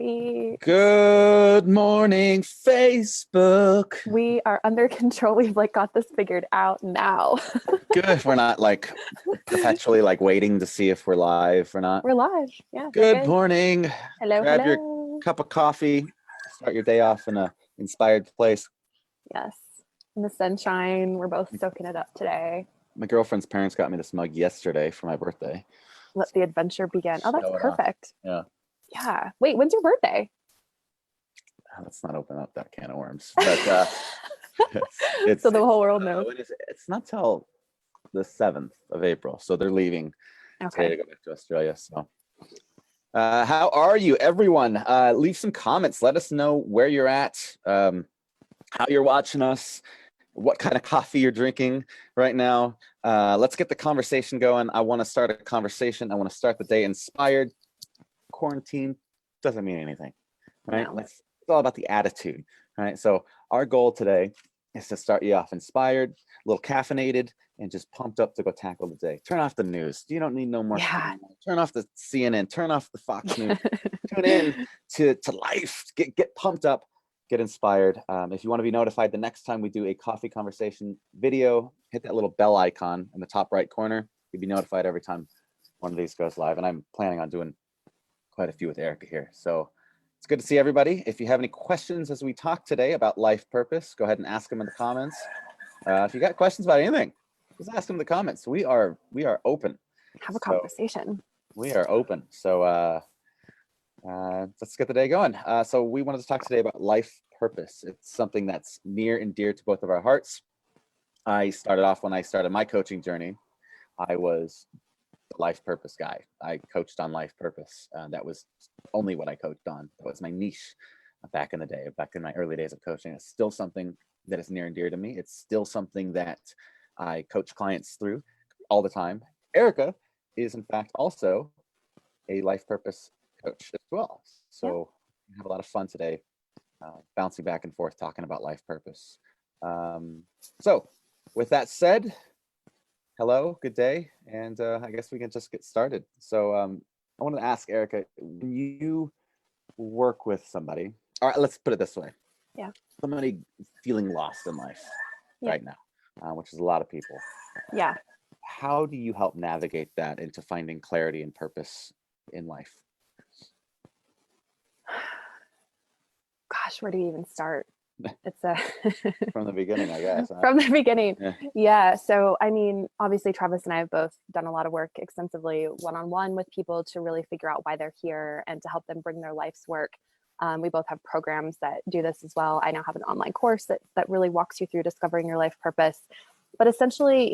everybody. Good morning, Facebook. We are under control. We've got this figured out now. Good. We're not perpetually waiting to see if we're live or not. We're live. Yeah. Good morning. Hello. Grab hello. your cup of coffee. Start your day off in an inspired place. Yes. In the sunshine. We're both soaking it up today. My girlfriend's parents got me this mug yesterday for my birthday. Let the adventure begin. Oh, that's perfect. Yeah. Yeah. Wait, when's your birthday? Let's not open up that can of worms. But so the whole world knows. It's not till the 7th of April. So they're leaving today to go back to Australia. So how are you, everyone? Leave some comments. Let us know where you're at, how you're watching us, what kind of coffee you're drinking right now. Let's get the conversation going. I want to start a conversation. I want to start the day inspired. Quarantine doesn't mean anything, right? No. It's all about the attitude, right? So our goal today is to start you off inspired, a little caffeinated, and just pumped up to go tackle the day. Turn off the news. You don't need no more. Yeah. Turn off the CNN. Turn off the Fox News. Tune in to life. Get pumped up. Get inspired. If you want to be notified the next time we do a coffee conversation video, hit that little bell icon in the top right corner. You'll be notified every time one of these goes live. And I'm planning on doing quite a few with Erica here. So it's good to see everybody. If you have any questions as we talk today about life purpose, go ahead and ask them in the comments. If you got questions about anything, just ask them in the comments. We are open. Have a conversation. We are open. So let's get the day going. So we wanted to talk today about life purpose. It's something that's near and dear to both of our hearts. I started off when I started my coaching journey. I was the life purpose guy. I coached on life purpose. That was only what I coached on. That was my niche back in the day, back in my early days of coaching. It's still something that is near and dear to me. It's still something that I coach clients through all the time. Erica is in fact also a life purpose coach as well. So we have a lot of fun today, bouncing back and forth, talking about life purpose. So with that said, hello, good day. And I guess we can just get started. So I wanted to ask Erica, when you work with somebody, all right, let's put it this way. Yeah. Somebody feeling lost in life right now, which is a lot of people. Yeah. How do you help navigate that into finding clarity and purpose in life? Gosh, where do you even start? It's from the beginning, I guess. From the beginning. Yeah. So, I mean, obviously Travis and I have both done a lot of work extensively one-on-one with people to really figure out why they're here and to help them bring their life's work. We both have programs that do this as well. I now have an online course that really walks you through discovering your life purpose. But essentially,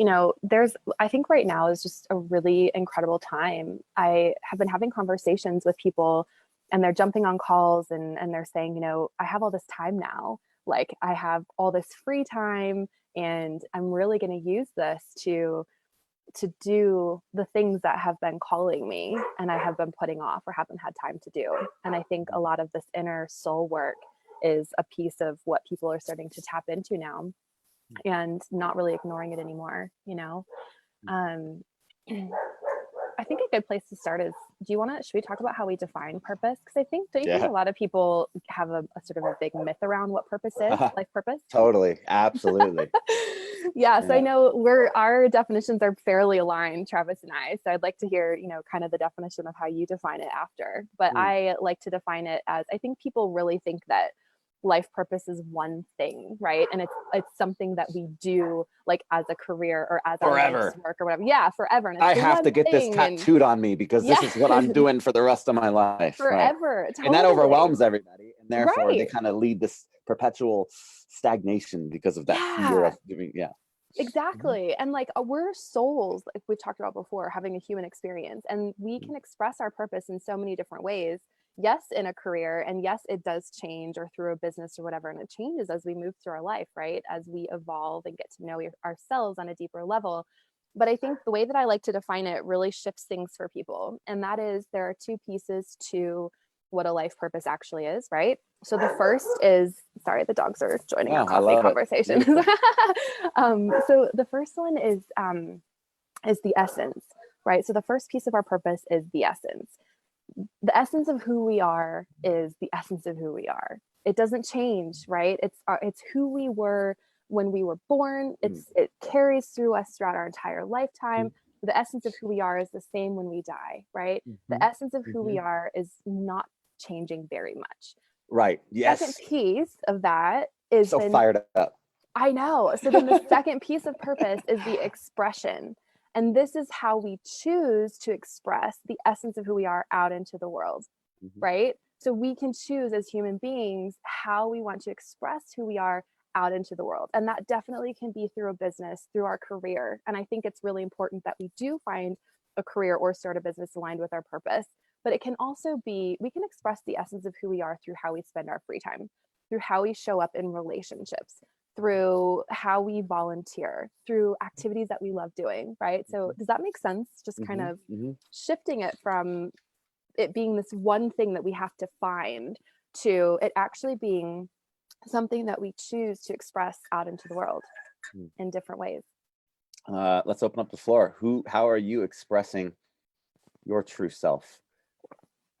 I think right now is just a really incredible time. I have been having conversations with people and they're jumping on calls and they're saying, I have all this time now. I have all this free time and I'm really going to use this to do the things that have been calling me and I have been putting off or haven't had time to do. And I think a lot of this inner soul work is a piece of what people are starting to tap into now and not really ignoring it anymore. I think a good place to start is, should we talk about how we define purpose? Because I think, don't you think a lot of people have a sort of a big myth around what purpose is, life purpose? Totally. Absolutely. So I know our definitions are fairly aligned, Travis and I. So I'd like to hear, kind of the definition of how you define it after. But I like to define it as, I think people really think that life purpose is one thing, right? And it's something that we do as a career or as our life's work or whatever. Yeah, forever. And I have to get this tattooed on me because this is what I'm doing for the rest of my life. Forever. Right? Totally. And that overwhelms everybody. And therefore they kind of lead this perpetual stagnation because of that fear of doing, Exactly. And we're souls, like we've talked about before, having a human experience, and we can express our purpose in so many different ways. Yes, in a career, and yes, it does change, or through a business or whatever, and it changes as we move through our life, right? As we evolve and get to know ourselves on a deeper level. But I think the way that I like to define it really shifts things for people. And that is, there are two pieces to what a life purpose actually is, right? So the first is, sorry, the dogs are joining our coffee conversation. So the first one is the essence, right? So the first piece of our purpose is the essence. the essence of who we are is the essence of who we are. It doesn't change, right? It's who we were when we were born. It carries through us throughout our entire lifetime. The essence of who we are is the same when we die, right? The essence of who we are is not changing very much. Right. Yes. Second piece of that is so fired up. I know. So then the second piece of purpose is the expression. And this is how we choose to express the essence of who we are out into the world, right? So we can choose as human beings how we want to express who we are out into the world. And that definitely can be through a business, through our career. And I think it's really important that we do find a career or start a business aligned with our purpose. But it can also be, we can express the essence of who we are through how we spend our free time, through how we show up in relationships, through how we volunteer, through activities that we love doing, right? So does that make sense? Just kind of shifting it from it being this one thing that we have to find to it actually being something that we choose to express out into the world in different ways. Let's open up the floor. How are you expressing your true self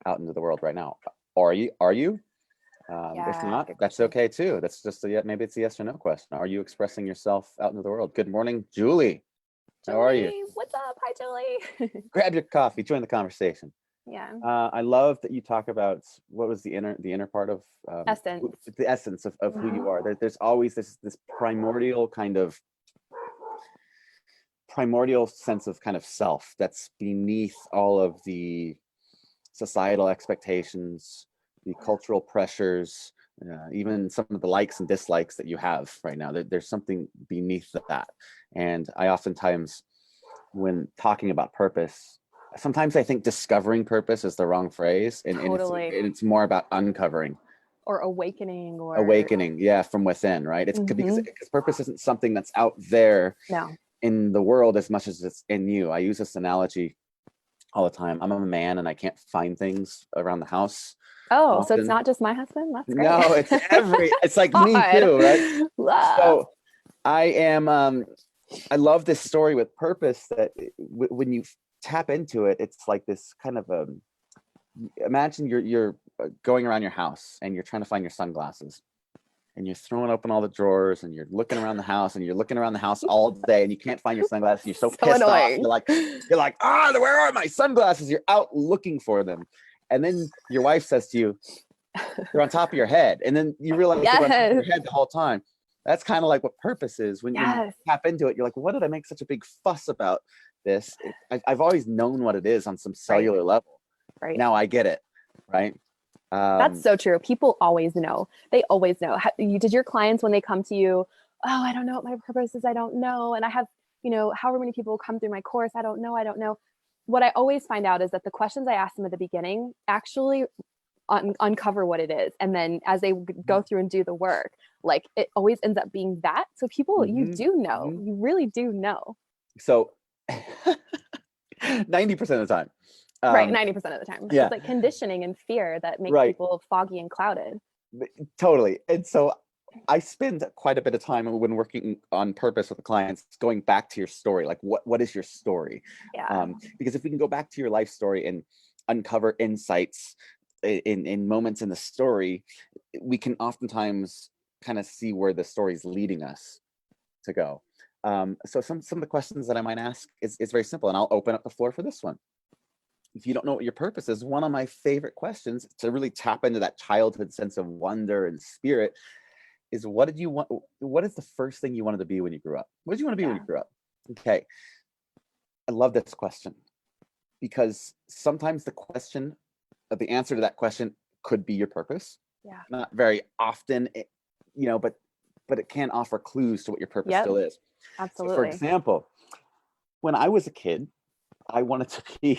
out into the world right now? Are you? If not, that's okay too. That's just maybe it's a yes or no question. Are you expressing yourself out into the world? Good morning, Julie. How are you? What's up? Hi, Julie. Grab your coffee, join the conversation. Yeah. I love that you talk about what was the inner part of essence. The essence of who you are. There's always this primordial sense of kind of self that's beneath all of the societal expectations, the cultural pressures, even some of the likes and dislikes that you have right now. There's something beneath that. And I oftentimes, when talking about purpose, sometimes I think discovering purpose is the wrong phrase. And, totally. and it's more about uncovering. Or awakening. Yeah, from within, right? It's because purpose isn't something that's out there in the world as much as it's in you. I use this analogy all the time. I'm a man and I can't find things around the house. Oh, often. So it's not just my husband? That's great. No, it's like me too, right? Love. So I am, I love this story with purpose that when you tap into it, it's like this kind of imagine you're going around your house and you're trying to find your sunglasses. And you're throwing open all the drawers and you're looking around the house and you're looking around the house all day and you can't find your sunglasses. You're so pissed annoying. Off. You're like, where are my sunglasses? You're out looking for them. And then your wife says to you, they're on top of your head. And then you realize they're on top of your head the whole time. That's kind of like what purpose is. When you tap into it, you're like, what did I make such a big fuss about this? I've always known what it is on some cellular level. Right. Now I get it. Right. That's so true. People always know. They always know. Did your clients, when they come to you, oh, I don't know what my purpose is. I don't know. And I have, however many people come through my course. I don't know. What I always find out is that the questions I ask them at the beginning actually uncover what it is. And then as they go through and do the work, like it always ends up being that. So people, you do know, you really do know. So 90% of the time. Right, 90% of the time. Yeah. It's like conditioning and fear that make people foggy and clouded. Totally. And so I spend quite a bit of time when working on purpose with the clients, going back to your story. Like, what is your story? Yeah. Because if we can go back to your life story and uncover insights in moments in the story, we can oftentimes kind of see where the story is leading us to go. So some of the questions that I might ask is very simple, and I'll open up the floor for this one. If you don't know what your purpose is, one of my favorite questions to really tap into that childhood sense of wonder and spirit is, what did you want? What is the first thing you wanted to be when you grew up? What did you want to be when you grew up? Okay. I love this question because sometimes the answer to that question could be your purpose. Yeah. Not very often, but it can offer clues to what your purpose still is. Absolutely. So for example, when I was a kid, I wanted to be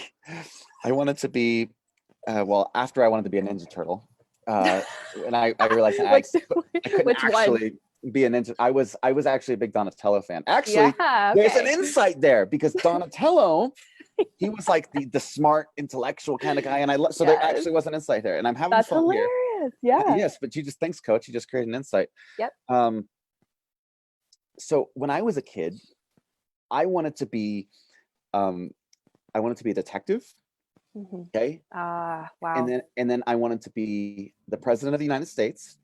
after I wanted to be a Ninja Turtle, and I realized I couldn't actually be a ninja. I was actually a big Donatello fan. Actually, there's an insight there because Donatello, he was like the smart intellectual kind of guy, and there actually was an insight there, and I'm having fun hilarious. Here. Yeah. Yes, but thanks, Coach. You just created an insight. Yep. So when I was a kid, I wanted to be a detective, Okay. Wow. And then I wanted to be the president of the United States.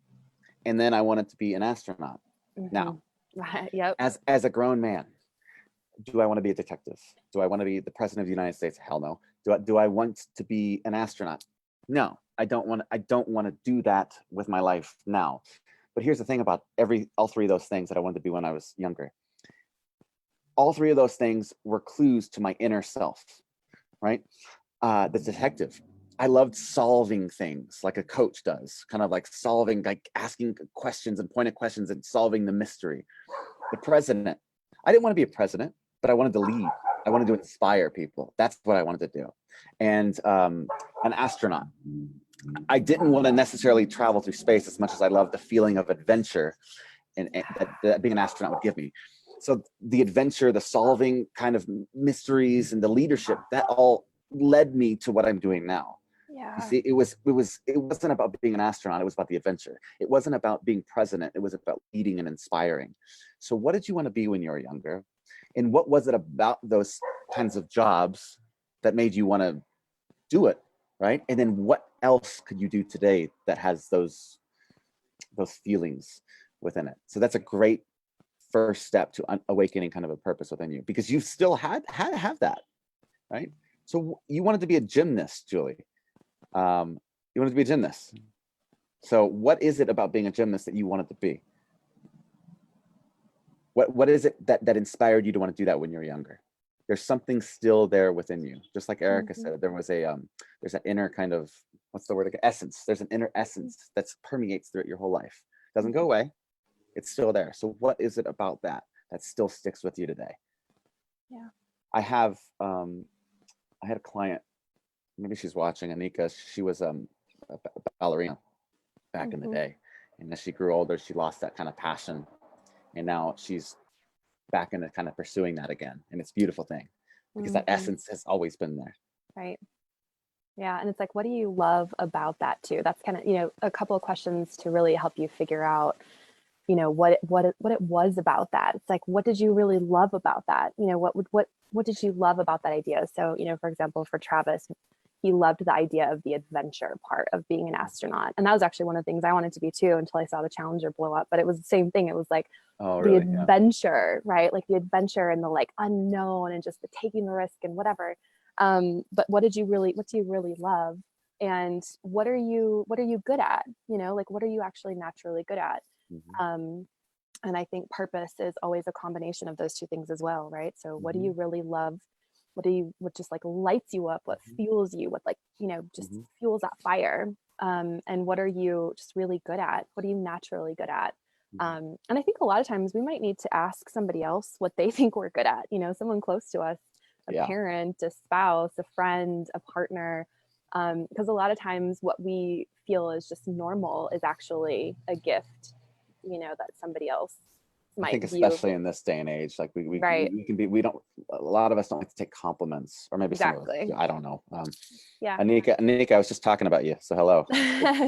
And then I wanted to be an astronaut. Now, Yep. as a grown man, do I want to be a detective? Do I want to be the president of the United States? Hell no. Do I want to be an astronaut? No, I don't want to do that with my life now. But here's the thing about all three of those things that I wanted to be when I was younger. All three of those things were clues to my inner self, right? The detective. I loved solving things like a coach does, kind of like solving, like asking questions and pointed questions and solving the mystery. The president. I didn't want to be a president, but I wanted to lead. I wanted to inspire people. That's what I wanted to do. And an astronaut. I didn't want to necessarily travel through space as much as I loved the feeling of adventure and that being an astronaut would give me. So the adventure, the solving kind of mysteries and the leadership, that all led me to what I'm doing now. Yeah. You see, it wasn't about being an astronaut. It was about the adventure. It wasn't about being president. It was about leading and inspiring. So what did you want to be when you were younger? And what was it about those kinds of jobs that made you want to do it, right? And then what else could you do today that has those feelings within it? So that's a great first step to awakening kind of a purpose within you, because you still had to have that, right? So you wanted to be a gymnast, Julie. You wanted to be a gymnast. So what is it about being a gymnast that you wanted to be? What is it that inspired you to want to do that when you were younger? There's something still there within you. Just like Erica said, there was there's an inner kind of, what's the word again? Essence. There's an inner essence that permeates throughout your whole life. Doesn't go away. It's still there. So what is it about that still sticks with you today? Yeah. I had a client, maybe she's watching, Anika. She was a ballerina back in the day. And as she grew older, she lost that kind of passion. And now she's back into kind of pursuing that again. And it's a beautiful thing because that essence has always been there. Right. Yeah. And it's like, what do you love about that too? That's kind of, a couple of questions to really help you figure out, what it was about that. It's like, what did you really love about that? What did you love about that idea? So, for example, for Travis, he loved the idea of the adventure part of being an astronaut. And that was actually one of the things I wanted to be too, until I saw the Challenger blow up. But it was the same thing. It was like the adventure, right? Like the adventure and the like unknown and just the taking the risk and whatever. But what do you really love? And what are you good at? Like, what are you actually naturally good at? And I think purpose is always a combination of those two things as well, right? So what do you really love? What just like lights you up? What fuels you? What just fuels that fire? And what are you just really good at? What are you naturally good at? And I think a lot of times we might need to ask somebody else what they think we're good at, someone close to us, a parent, a spouse, a friend, a partner. Because a lot of times what we feel is just normal is actually a gift, that somebody else might I think view. especially in this day and age, like we can be, a lot of us don't like to take compliments, or maybe exactly. I don't know. Yeah. Anika, I was just talking about you. So hello.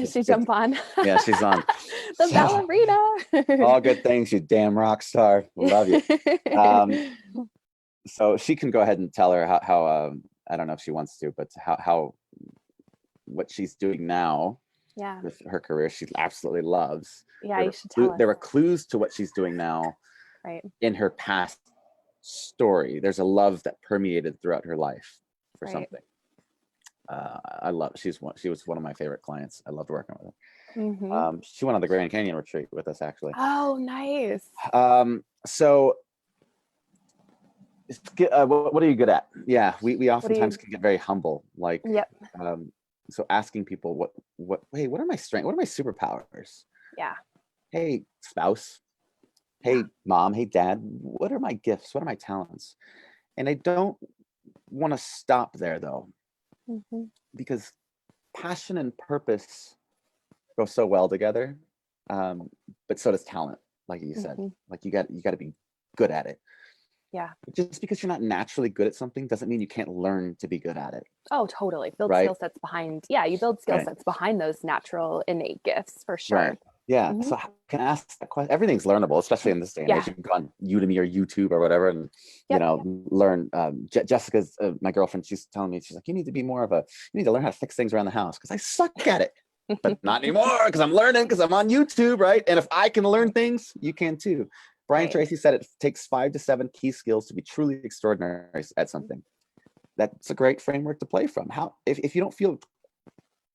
She jump on. Yeah, she's on. The ballerina. All good things, you damn rock star. We love you. So she can go ahead and tell her how I don't know if she wants to, but how what she's doing now with her career, she absolutely loves. Yeah, you should tell us. There were clues to what she's doing now, right, in her past story. There's a love that permeated throughout her life for something. She was one of my favorite clients. I loved working with her. She went on the Grand Canyon retreat with us, actually. Oh, nice. So what are you good at? Yeah, we oftentimes can get very humble, like so asking people what are my strengths, what are my superpowers? Yeah. Hey, spouse. Hey, mom. Hey, dad. What are my gifts? What are my talents? And I don't want to stop there, though, because passion and purpose go so well together. But so does talent, like you said. Like you got to be good at it. Yeah. Just because you're not naturally good at something doesn't mean you can't learn to be good at it. Oh, totally. Build skill sets behind. Yeah, you build skill sets behind those natural innate gifts for sure. Right. Yeah. Mhm. So how can I ask that question? Everything's learnable, especially in this day and age. Yeah. You can go on Udemy or YouTube or whatever, and Yep. learn. Jessica's my girlfriend. She's telling me, she's like, you need to be more of a. You need to learn how to fix things around the house because I suck at it. But not anymore because I'm learning because I'm on YouTube, right? And if I can learn things, you can too. Brian Right. Tracy said it takes 5 to 7 key skills to be truly extraordinary at something. That's a great framework to play from. How if you don't feel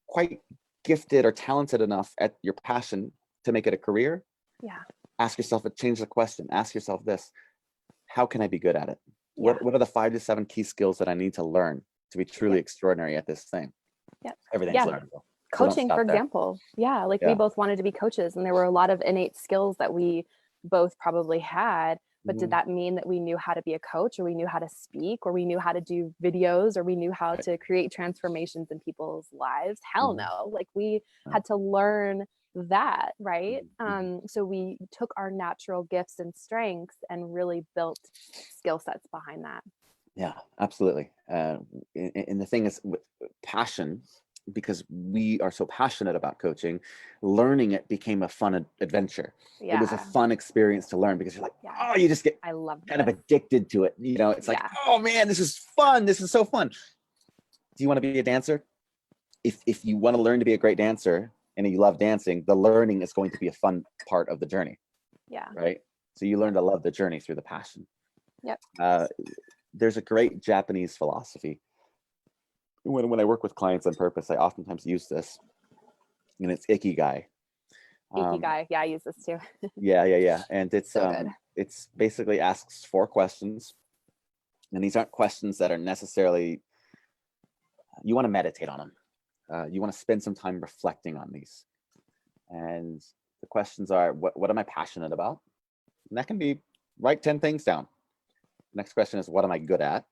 quite gifted or talented enough at your passion to make it a career, Yeah. ask yourself, change the question. Ask yourself this: how can I be good at it? Yeah. What are the 5 to 7 key skills that I need to learn to be truly extraordinary at this thing? Yep. Everything's Yeah. learnable. So don't Coaching, stop for there. example. Yeah. Like we Yeah. both wanted to be coaches, and there were a lot of innate skills that we both probably had. But did Mhm. that mean that we knew how to be a coach, or we knew how to speak, or we knew how to do videos, or we knew how Right. to create transformations in people's lives? Hell Mhm. no. Like we Right. had to learn that, right? Mhm. So we took our natural gifts and strengths and really built skill sets behind that. Yeah, absolutely. And the thing is, with passion, because we are so passionate about coaching, learning it became a fun adventure. It was a Yeah. fun experience to learn because you're like, Yeah. oh, you just get I love kind of this. addicted to it. It's like, Yeah. oh man, this is fun. This is so fun. Do you want to be a dancer? If you want to learn to be a great dancer and you love dancing, the learning is going to be a fun part of the journey, Yeah. right? So you learn to love the journey through the passion. Yep. There's a great Japanese philosophy. When I work with clients on purpose, I oftentimes use this, and it's ikigai. Ikigai. Yeah, I use this too. Yeah. And So good. it's basically asks 4 questions, and these aren't questions that are necessarily, you want to meditate on them. You want to spend some time reflecting on these. And the questions are, what am I passionate about? And that can be, write 10 things down. Next question is, what am I good at?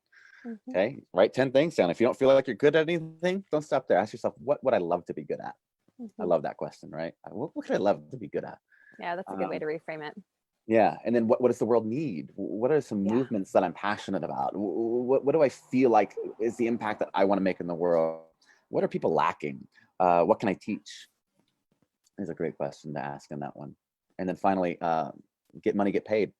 Mhm. Okay, write 10 things down. If you don't feel like you're good at anything, don't stop there. Ask yourself, what would I love to be good at? I Mhm. love that question, right? What could I love to be good at? Yeah, that's a good way to reframe it. Yeah, and then what does the world need? What are some Yeah. movements that I'm passionate about? What do I feel like is the impact that I want to make in the world? What are people lacking? What can I teach? Is a great question to ask in that one. And then finally, get money, get paid.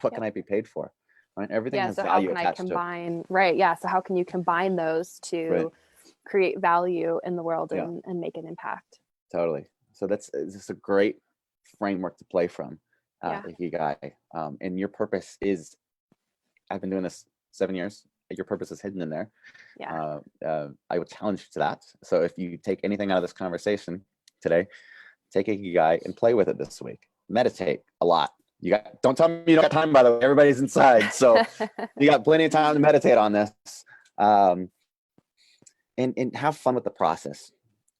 What can Yep. I be paid for? Right? Everything Yeah. has So how value can I attached to it. combine, right? Yeah. So how can you combine those Right. to create value in the world Yeah, and make an impact? totally. So that's just a great framework to play from, Yeah. Ikigai. And your purpose is, I've been doing this 7 years. Your purpose is hidden in there. Yeah. I would challenge you to that. So if you take anything out of this conversation today, take Ikigai and play with it this week. Meditate a lot. Don't tell me you don't got time, by the way. Everybody's inside. So you got plenty of time to meditate on this. And have fun with the process.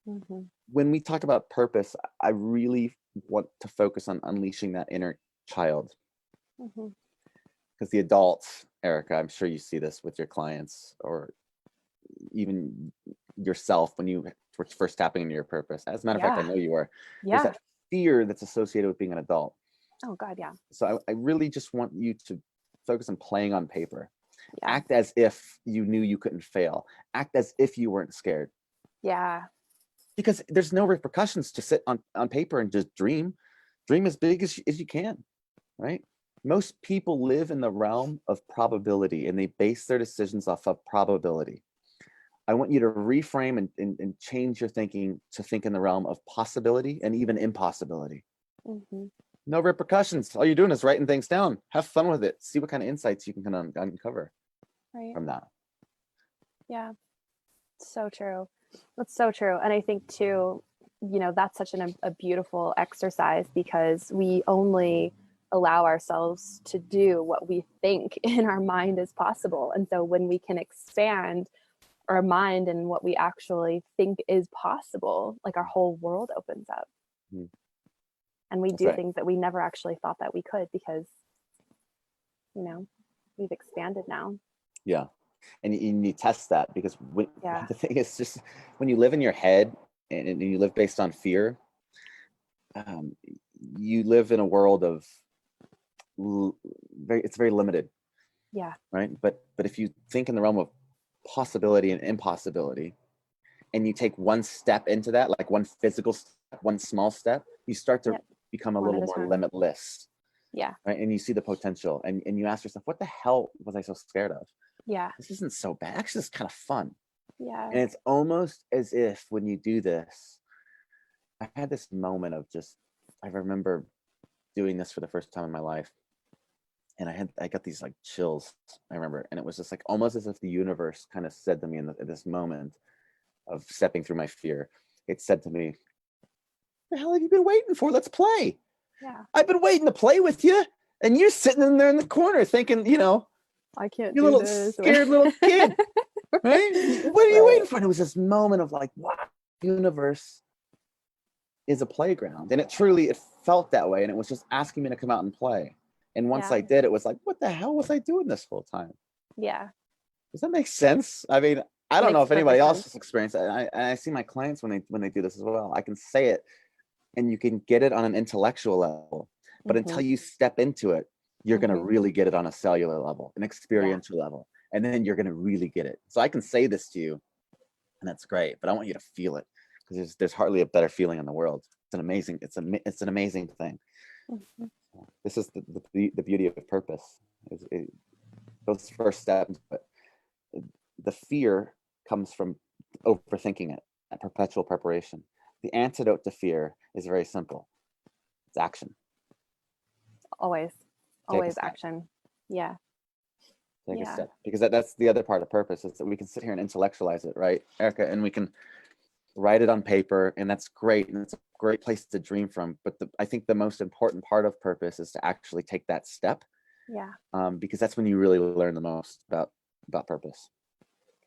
Mhm. When we talk about purpose, I really want to focus on unleashing that inner child, Mhm. because the adults, Erica, I'm sure you see this with your clients or even yourself when you were first tapping into your purpose. As a matter of fact, I Yeah. know you were. There's Yeah. that fear that's associated with being an adult. Oh God. Yeah. So I really just want you to focus on playing on paper. Yeah. Act as if you knew you couldn't fail. Act as if you weren't scared. Yeah. Because there's no repercussions to sit on paper and just dream. Dream as big as you can, right? Most people live in the realm of probability and they base their decisions off of probability. I want you to reframe and change your thinking to think in the realm of possibility and even impossibility. Mhm. No repercussions. All you're doing is writing things down. Have fun with it. See what kind of insights you can kind of uncover Right. from that. Yeah. So true. That's so true. And I think too, that's such a beautiful exercise because we only allow ourselves to do what we think in our mind is possible. And so when we can expand our mind and what we actually think is possible, like our whole world opens up. Mhm. And we That's do right. things that we never actually thought that we could because, we've expanded now. Yeah. And you test that because Yeah. the thing is, just when you live in your head and you live based on fear, um, you live in a world of it's very limited, Yeah. right? But if you think in the realm of possibility and impossibility, and you take one step into that, like one physical step, one small step, you start to Yep. become a One little at a more time. limitless, Yeah. right? And you see the potential, and you ask yourself, what the hell was I so scared of? Yeah. This isn't so bad. Actually, it's kind of fun. Yeah. And it's almost as if when you do this, I had this moment of just, I remember doing this for the first time in my life. And I got these like chills, I remember. And it was just like almost as if the universe kind of said to me in this moment of stepping through my fear, it said to me, the hell have you been waiting for? Let's play. Yeah. I've been waiting to play with you. And you're sitting in there in the corner thinking, I can't you do little this. scared little kid, right? What are you waiting Right. for? And it was this moment of like, wow, the universe is a playground. And it felt that way. And it was just asking me to come out and play. And once Yeah. I did, it was like, what the hell was I doing this whole time? Yeah. Does that make sense? I mean, I don't know Makes if anybody perfect else sense. has experienced it. And I see my clients when they do this as well. I can say it and you can get it on an intellectual level, but until you step into it, you're going to really get it on a cellular level, an experiential level, and then you're going to really get it. So I can say this to you and that's great, but I want you to feel it, because there's hardly a better feeling in the world. It's an amazing thing. This is the beauty of purpose. Those first steps, but the fear comes from overthinking it, that perpetual preparation. The antidote to fear is very simple. It's action. Always Take a step. action. Yeah. Take a step. Because that's the other part of purpose, is that we can sit here and intellectualize it, right, Erica? And we can write it on paper, and that's great. And it's a great place to dream from. But I think the most important part of purpose is to actually take that step. Yeah. Because that's when you really learn the most about purpose.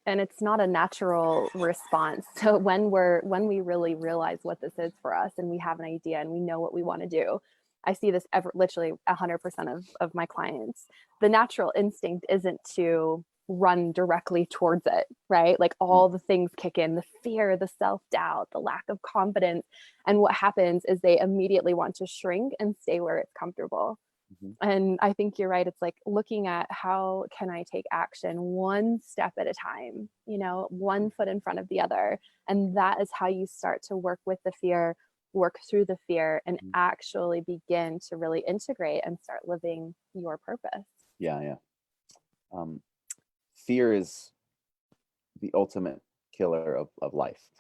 And it's not a natural response. So when we really realize what this is for us, and we have an idea and we know what we want to do, I see this literally 100% of my clients. The natural instinct isn't to run directly towards it, right? Like all the things kick in, the fear, the self-doubt, the lack of confidence. And what happens is they immediately want to shrink and stay where it's comfortable. And I think you're right. It's like looking at how can I take action one step at a time, one foot in front of the other. And that is how you start to work with the fear, work through the fear, and actually begin to really integrate and start living your purpose. Yeah. Fear is the ultimate killer of life.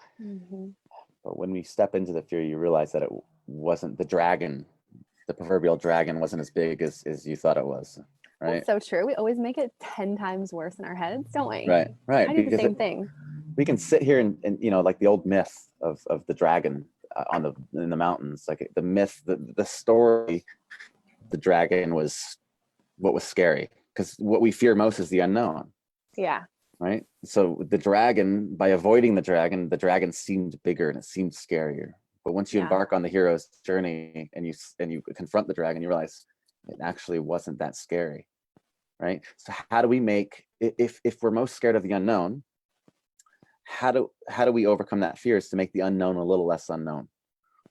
But when we step into the fear, you realize that it wasn't the dragon. The proverbial dragon wasn't as big as you thought it was, right? That's so true. We always make it 10 times worse in our heads, don't we? Right. I do the same thing. We can sit here and like the old myth of the dragon in the mountains, like the myth, the story, the dragon was what was scary, because what we fear most is the unknown. Yeah. Right. So the dragon, by avoiding the dragon seemed bigger and it seemed scarier. But once you embark on the hero's journey and you confront the dragon, you realize it actually wasn't that scary, right? So how do we make, if we're most scared of the unknown, how do we overcome that fear? Is to make the unknown a little less unknown.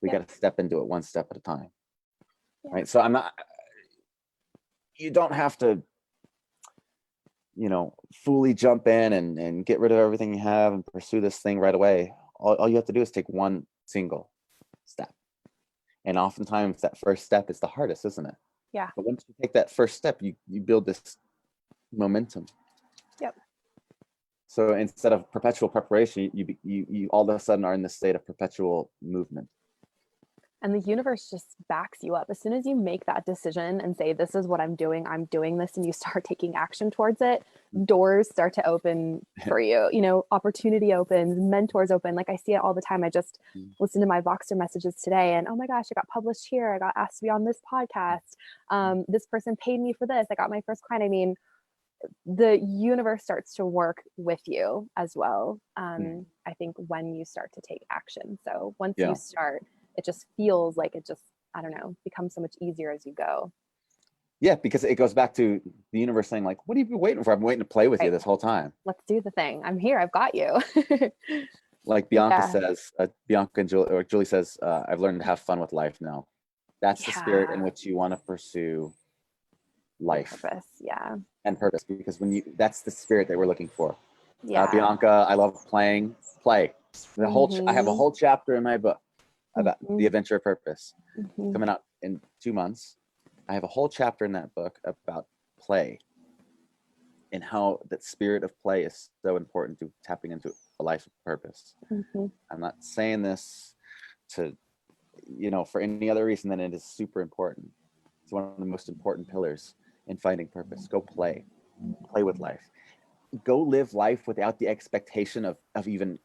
We got to step into it one step at a time, right? So you don't have to, fully jump in and get rid of everything you have and pursue this thing right away. All you have to do is take one single step. And oftentimes that first step is the hardest, isn't it? Yeah. But once you take that first step, you build this momentum. Yep. So instead of perpetual preparation, you all of a sudden are in this state of perpetual movement. And the universe just backs you up. As soon as you make that decision and say, this is what I'm doing this, and you start taking action towards it, doors start to open for you. Opportunity opens, mentors open. Like I see it all the time. I just listened to my Voxer messages today, and oh my gosh, I got published here. I got asked to be on this podcast. This person paid me for this. I got my first client. I mean, the universe starts to work with you as well. I think when you start to take action. So once you start, it just feels like I don't know, becomes so much easier as you go. Yeah, because it goes back to the universe saying, like, what have you been waiting for? I've been waiting to play with you this whole time. Let's do the thing. I'm here. I've got you. Like Bianca says, Bianca and Julie says, I've learned to have fun with life now. That's the spirit in which you want to pursue life. Purpose, and purpose, because that's the spirit that we're looking for. Yeah. Bianca, I love play. I have a whole chapter in my book about the adventure of purpose, coming out in 2 months. I have a whole chapter in that book about play and how that spirit of play is so important to tapping into a life of purpose. I'm not saying this to, for any other reason than it is super important. It's one of the most important pillars in finding purpose. Go play with life. Go live life without the expectation of even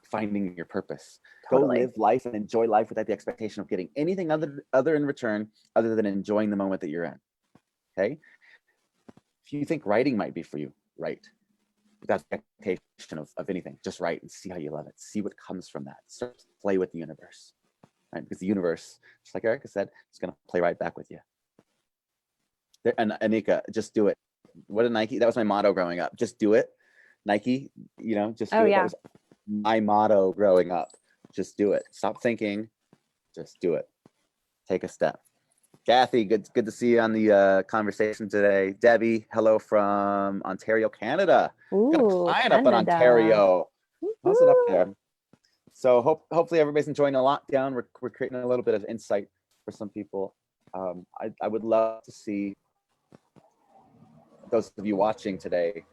finding your purpose. Totally. Go live life and enjoy life without the expectation of getting anything other in return, other than enjoying the moment that you're in. Okay. If you think writing might be for you, write without the expectation of anything. Just write and see how you love it. See what comes from that. Start to play with the universe, right? Because the universe, just like Erica said, is going to play right back with you. And Anika, just do it. What a Nike. That was my motto growing up. Just do it. Nike, just do it. Yeah. That was my motto growing up. Just do it. Stop thinking. Just do it. Take a step. Kathy, good to see you on the conversation today. Debbie, hello from Ontario, Canada. Got a client up in Ontario. How's it up there? So hopefully everybody's enjoying the lockdown. We're creating a little bit of insight for some people. I would love to see those of you watching today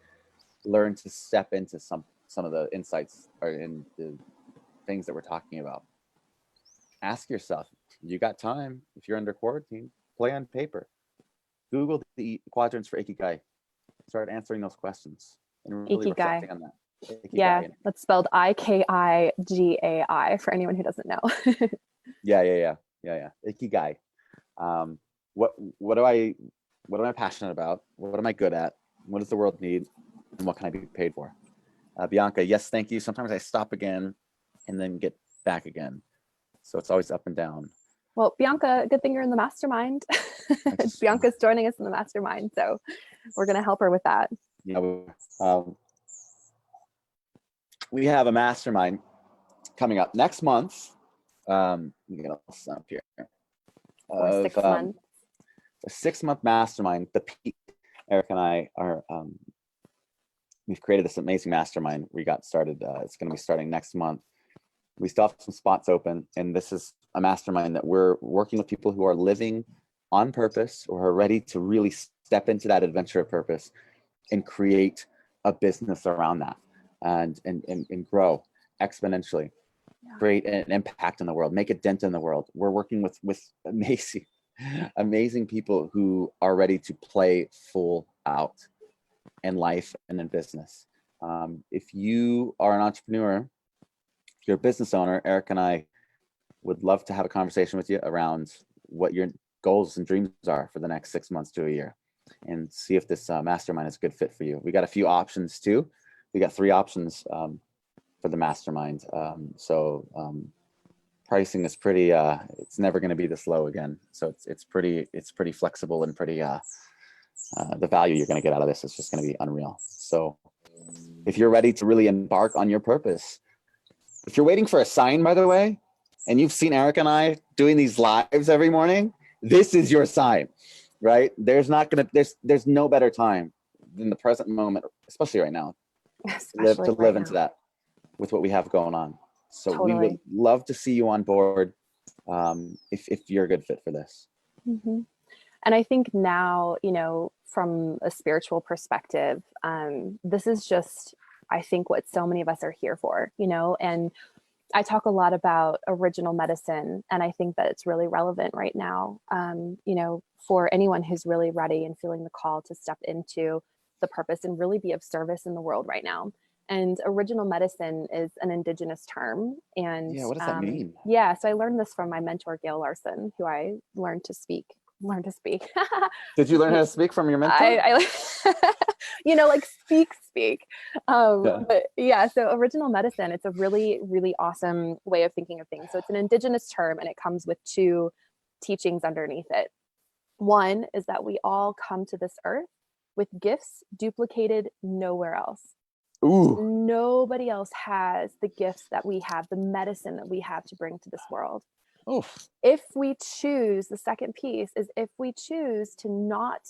learn to step into some of the insights or in the things that we're talking about. Ask yourself, you got time? If you're under quarantine, play on paper. Google the quadrants for Ikigai. Start answering those questions and really reflecting on that. Ikigai. Yeah, that's spelled Ikigai for anyone who doesn't know. Yeah. Ikigai. What am I passionate about? What am I good at? What does the world need? And what can I be paid for? Bianca, yes, thank you. Sometimes I stop again and then get back again. So it's always up and down. Well, Bianca, good thing you're in the mastermind. Bianca's joining us in the mastermind. So we're going to help her with that. Yeah, we have a mastermind coming up next month. Let me get a sum here. Or 6 months. A 6-month mastermind. Eric and I are, we've created this amazing mastermind. We got started. It's going to be starting next month. We still have some spots open, and this is a mastermind that we're working with people who are living on purpose or are ready to really step into that adventure of purpose and create a business around that and grow exponentially, create an impact in the world, make a dent in the world. We're working with amazing people who are ready to play full out in life and in business. If you are an entrepreneur, if you're a business owner, Eric and I would love to have a conversation with you around what your goals and dreams are for the next 6 months to a year and see if this mastermind is a good fit for you. We got a few options too. We got 3 options for the mastermind. Pricing is pretty, it's never going to be this low again. So it's pretty flexible and pretty, the value you're going to get out of this is just going to be unreal. So if you're ready to really embark on your purpose, if you're waiting for a sign, by the way, and you've seen Eric and I doing these lives every morning, this is your sign, right? There's no better time than the present moment, especially right now, to live into that with what we have going on. So we would love to see you on board if you're a good fit for this. Mm-hmm. And I think now, from a spiritual perspective, this is just, I think, what so many of us are here for, and I talk a lot about original medicine, and I think that it's really relevant right now, for anyone who's really ready and feeling the call to step into the purpose and really be of service in the world right now. And original medicine is an indigenous term. And what does that mean? Yeah, so I learned this from my mentor, Gail Larson, who I learned to speak. Did you learn how to speak from your mentor? I speak. But yeah, so original medicine, it's a really, really awesome way of thinking of things. So it's an indigenous term, and it comes with 2 teachings underneath it. One is that we all come to this earth with gifts duplicated nowhere else. Ooh. Nobody else has the gifts that we have, the medicine that we have to bring to this world. Oof. If we choose, the second piece is if we choose to not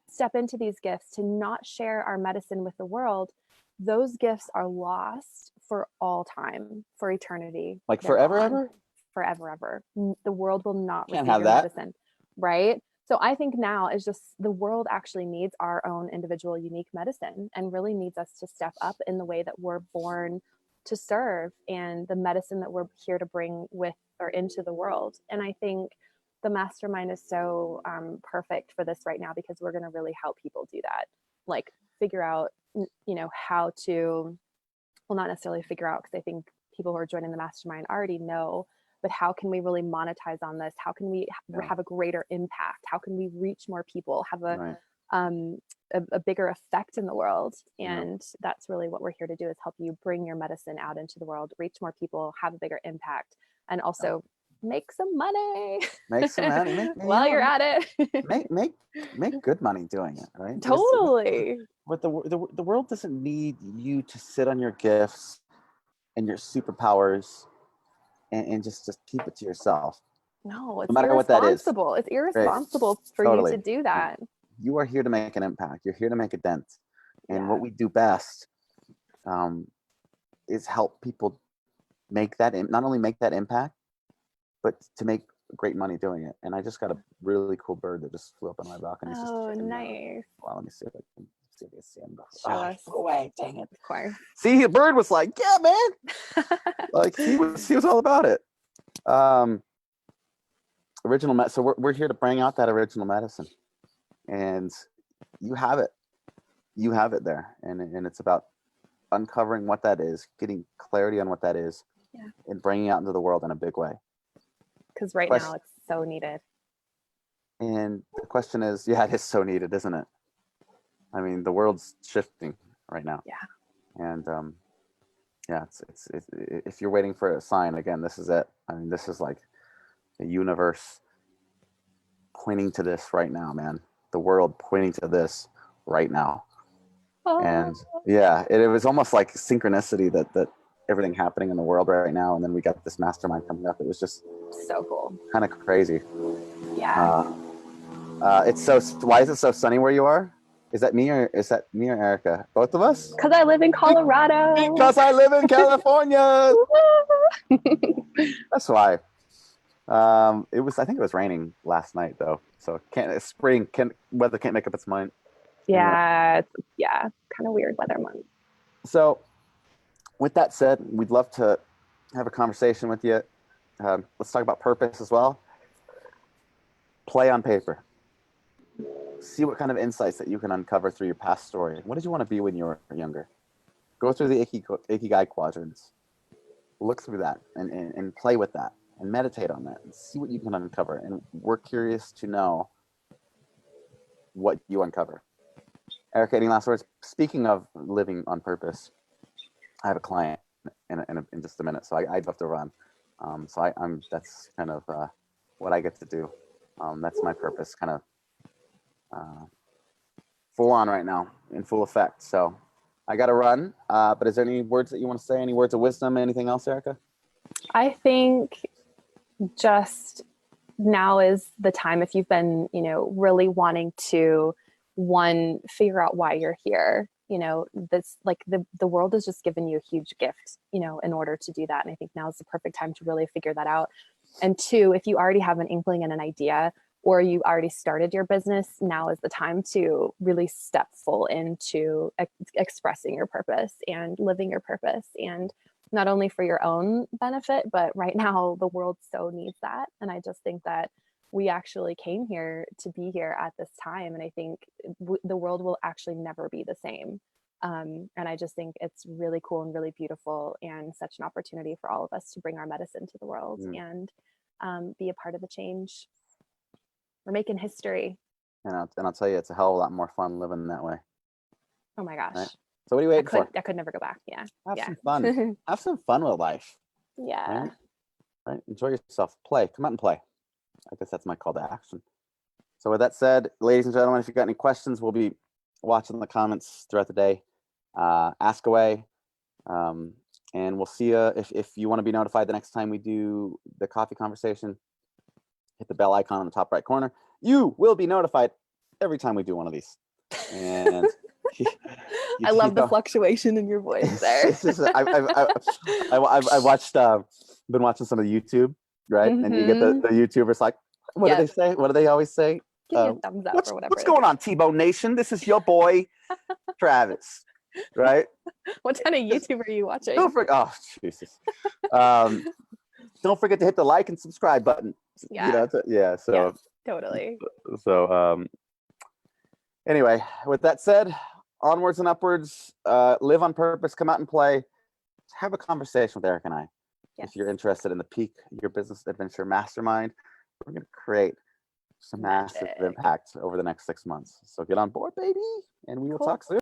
step into these gifts, to not share our medicine with the world, those gifts are lost for all time, for eternity. Like forever, ever? forever, ever. The world will not Can't receive have your that. medicine, right? So I think now is just the world actually needs our own individual unique medicine and really needs us to step up in the way that we're born to serve and the medicine that we're here to bring with or into the world. And I think the mastermind is so perfect for this right now because we're going to really help people do that. Like figure out, how to, well, not necessarily figure out, because I think people who are joining the mastermind already know, but how can we really monetize on this? How can we have a greater impact? How can we reach more people, have a bigger effect in the world? And that's really what we're here to do, is help you bring your medicine out into the world, reach more people, have a bigger impact, and also make some money. Make some money. While you're at it. make good money doing it, right? Totally. But the world doesn't need you to sit on your gifts and your superpowers and just keep it to yourself. No, it's no matter what that is. irresponsible. It's irresponsible for you to do that. You are here to make an impact. You're here to make a dent. And what we do best is help people make that, not only make that impact, but to make great money doing it. And I just got a really cool bird that just flew up on my balcony. Oh, nice. Well, let me see if I can see him. Show us. Go away, dang it. Of course. See, the bird was like, yeah, man. Like he was all about it. So we're here to bring out that original medicine. And you have it there. And it's about uncovering what that is, getting clarity on what that is, and bringing it out into the world in a big way. Because now it's so needed. And the question is, it is so needed, isn't it? I mean, the world's shifting right now. Yeah. And it's if you're waiting for a sign, again, this is it. I mean, this is like the universe pointing to this right now, man. The world pointing to this right now. Oh. And it was almost like synchronicity that everything happening in the world right now, and then we got this mastermind coming up. It was just so cool, kind of crazy. Yeah. It's so. Why is it so sunny where you are? Is that me or Erica? Both of us? Because I live in Colorado. Because I live in California. That's why. I think it was raining last night though. So weather can't make up its mind. Yeah, kind of weird weather month. So with that said, we'd love to have a conversation with you. Let's talk about purpose as well. Play on paper. See what kind of insights that you can uncover through your past story. What did you want to be when you were younger? Go through the Ikigai quadrants. Look through that and play with that and meditate on that and see what you can uncover. And we're curious to know what you uncover. Erica, any last words? Speaking of living on purpose, I have a client in just a minute, so I'd have to run. That's kind of what I get to do. That's my purpose, kind of full on right now, in full effect. So I got to run. But is there any words that you want to say? Any words of wisdom? Anything else, Erica? I think just now is the time, if you've been, really wanting to figure out why you're here. This like the world has just given you a huge gift, in order to do that. And I think now is the perfect time to really figure that out. And two, if you already have an inkling and an idea, or you already started your business, now is the time to really step full into expressing your purpose and living your purpose, and not only for your own benefit, but right now the world so needs that. And I just think that we actually came here to be here at this time. And I think the world will actually never be the same. And I just think it's really cool and really beautiful, and such an opportunity for all of us to bring our medicine to the world and be a part of the change. We're making history. And I'll tell you, it's a hell of a lot more fun living that way. Oh my gosh. Right? So what are you waiting for? I could never go back. Yeah. Have some fun. Have some fun with life. Yeah. Right? Enjoy yourself. Play. Come out and play. I guess that's my call to action. So with that said, ladies and gentlemen, if you've got any questions, we'll be watching the comments throughout the day. Ask away. And we'll see you. If you want to be notified the next time we do the coffee conversation, hit the bell icon on the top right corner. You will be notified every time we do one of these. And I love the fluctuation in your voice there. I've watched, been watching some of the YouTube right? And you get the YouTubers like, what do they Yes. say? What do they always say? Give you a thumbs up or whatever. What's going on, T-Bone Nation? This is your boy, Travis, right? What kind of YouTube are you watching? Don't forget. Oh, Jesus. Don't forget to hit the like and subscribe button. Yeah. You know, yeah. So yes, totally. So anyway, with that said, onwards and upwards, live on purpose, come out and play, have a conversation with Eric and I. Yes. If you're interested in the Peak Your Business Adventure Mastermind, we're going to create some massive impact over the next 6 months. So get on board, baby, and we will talk soon.